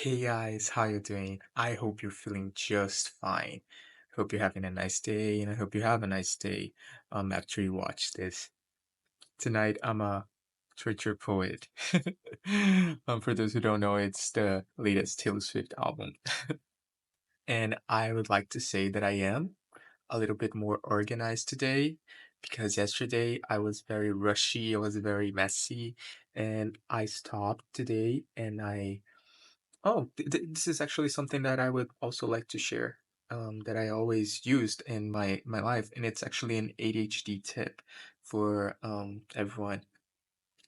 Hey guys, how you doing? I hope you're feeling just fine. Hope you're having a nice day, and I hope you have a nice day after you watch this. Tonight I'm a torture poet. For those who don't know, it's the latest Taylor Swift album. And I would like to say that I am a little bit more organized today because yesterday I was very rushy, I was very messy, and I stopped today and Oh, this is actually something that I would also like to share, that I always used in my life, and it's actually an ADHD tip for everyone.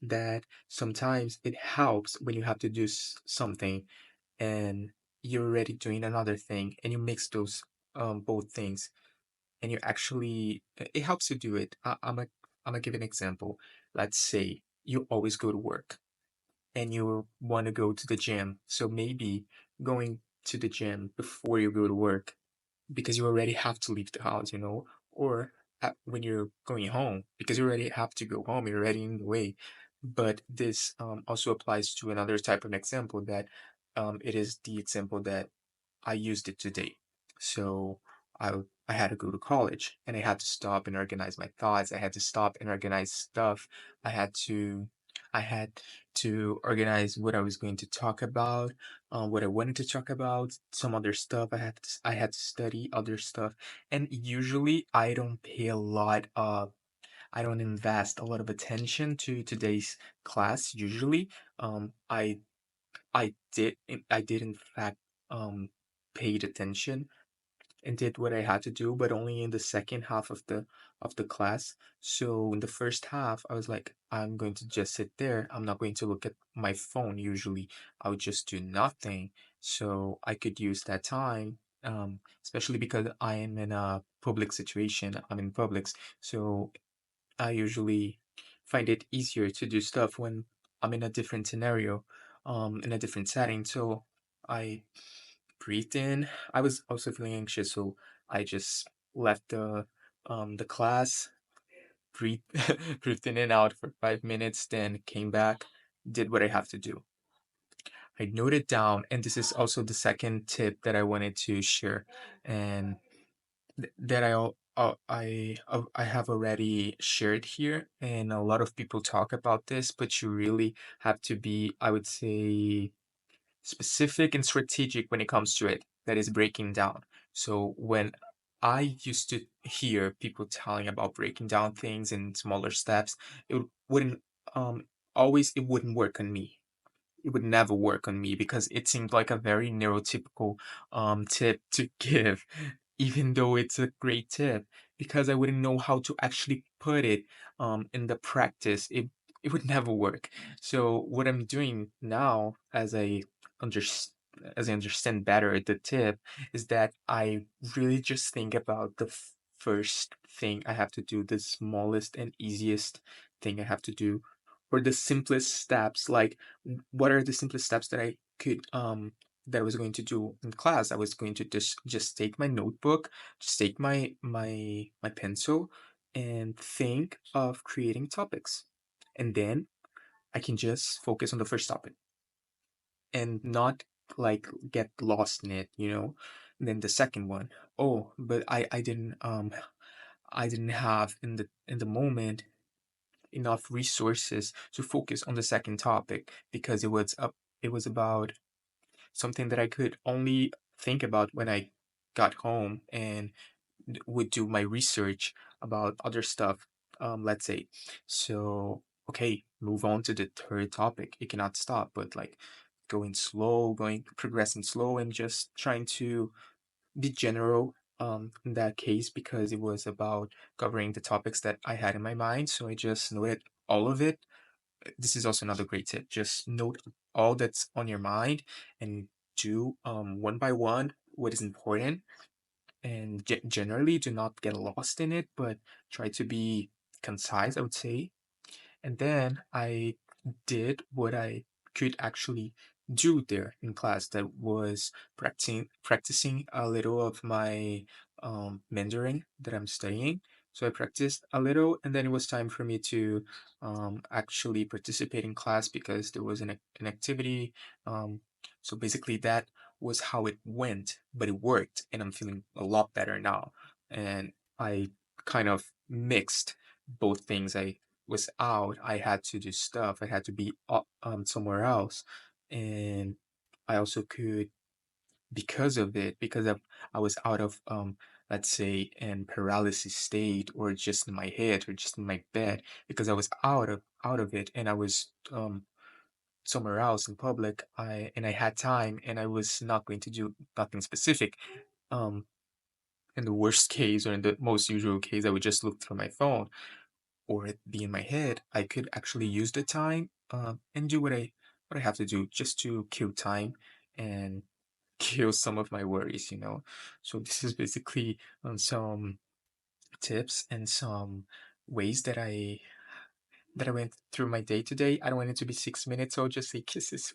That sometimes it helps when you have to do something and you're already doing another thing, and you mix those both things, and you actually it helps you do it. I'm gonna give an example. Let's say you always go to work and you want to go to the gym. So maybe going to the gym before you go to work because you already have to leave the house, or when you're going home because you already have to go home, you're already in the way. But this also applies to another type of example that it is the example that I used it today. So I I had to go to college and I had to stop and organize my thoughts. I had to stop and organize stuff. I had to I had to organize what I was going to talk about, what I wanted to talk about, some other stuff. I had to study other stuff. And usually I don't invest a lot of attention to today's class usually. I I did in fact um paid attention and did what I had to do, but only in the second half of the class. So in the first half, I was like, I'm going to just sit there. I'm not going to look at my phone usually. I would just do nothing. So I could use that time, especially because I am in a public situation. I'm in Publix. So I usually find it easier to do stuff when I'm in a different scenario, in a different setting. So I breathed in. I was also feeling anxious, so I just left the class, breathed breathed in and out for 5 minutes, then came back, did what I have to do. I noted down, and this is also the second tip that I wanted to share, and that I have already shared here, and a lot of people talk about this, but you really have to be, I would say, specific and strategic when it comes to it. That is breaking down. So when I used to hear people telling about breaking down things in smaller steps, it wouldn't always it wouldn't work on me. It would never work on me because it seemed like a very neurotypical tip to give, even though it's a great tip, because I wouldn't know how to actually put it in the practice. It would never work. So what I'm doing now, under as I understand better the tip, is that I really just think about the first thing I have to do, the smallest and easiest thing I have to do, or the simplest steps. Like, what are the simplest steps that I could that I was going to do in class? I was going to just take my notebook, just take my pencil, and think of creating topics, and then I can just focus on the first topic and not like get lost in it, And then the second one, oh, but I didn't have in the moment enough resources to focus on the second topic because it was about something that I could only think about when I got home and would do my research about other stuff, let's say. So, okay, move on to the third topic. It cannot stop, but like progressing slow and just trying to be general in that case because it was about covering the topics that I had in my mind. So I just noted all of it. This is also another great tip. Just note all that's on your mind and do one by one what is important, and generally do not get lost in it, but try to be concise, I would say. And then I did what I could actually do there in class. That was practicing a little of my Mandarin that I'm studying. So I practiced a little, and then it was time for me to actually participate in class because there was an activity. Um, So basically, that was how it went, but it worked, and I'm feeling a lot better now. And I kind of mixed both things. I was out, I had to do stuff, I had to be somewhere else, and I also could, because of it, because of I was out of let's say in paralysis state, or just in my head, or just in my bed, because I was out of it, and I was somewhere else in public, I had time, and I was not going to do nothing specific. um in the worst case, or in the most usual case, I would just look through my phone or it be in my head. I could actually use the time and do what I have to do, just to kill time and kill some of my worries. So this is basically some tips and some ways that I went through my day today. I don't want it to be 6 minutes, so I'll just say kisses.